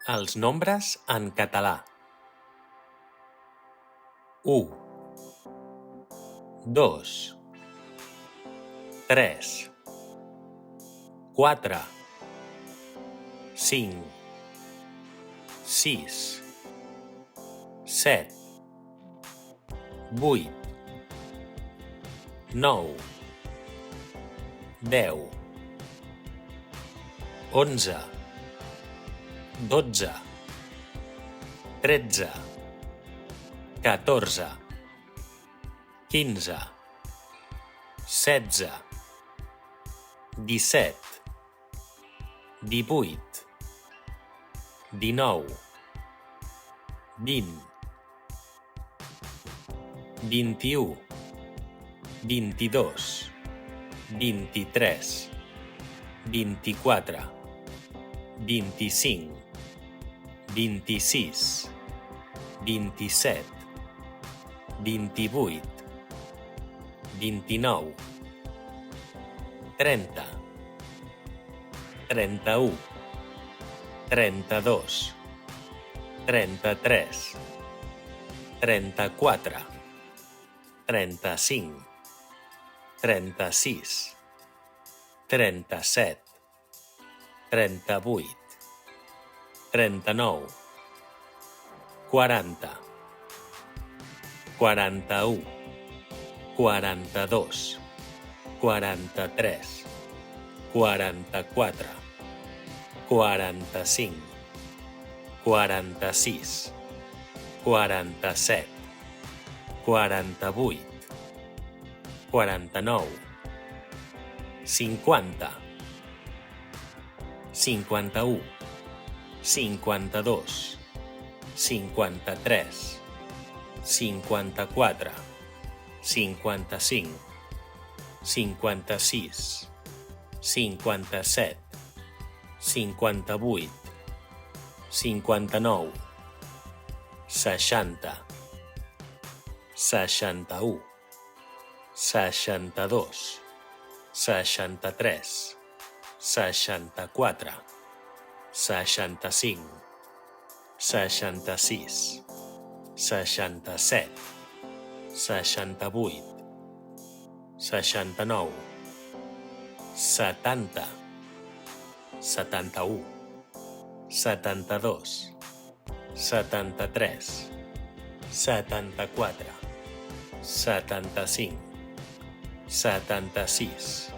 Els nombres en català. 1, 2, 3, 4, 5, 6, 7, 8, 9, 10, 11, 12, 13, 14, 15, 16, 17, 18, 19, 20, 21, 22, 23, 24, 25, 26, 27, 28, 29, 30, 31, 32, 33, 34, 35, 36, 37, 38, 39, 40, 41, 42, 43, 44, 45, 46, 47, 48, 49, 50, 51, 52, 53, 54, 55, 56, 57, 58, 59, 60, 61, 62, 63, 64, 65, 66, 67, 68, 69, 70, 71, 72, 73, 74, 75, 76,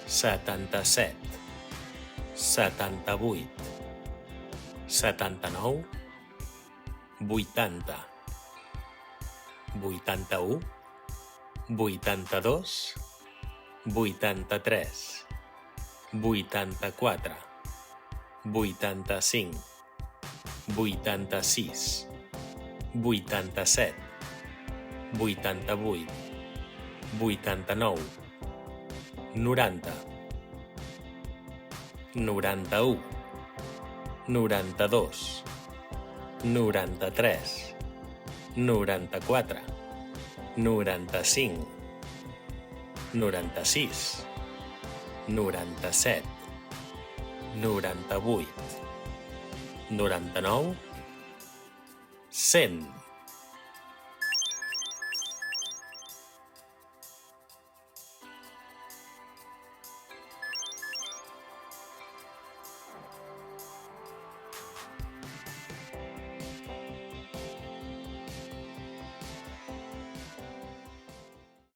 77, 78, 79, 80, 81, 82, 83, 84, 85, 86, 87, 88, 89, 90, 91, 92, 93, 94, 95, 96, 97, 98, 99, 100.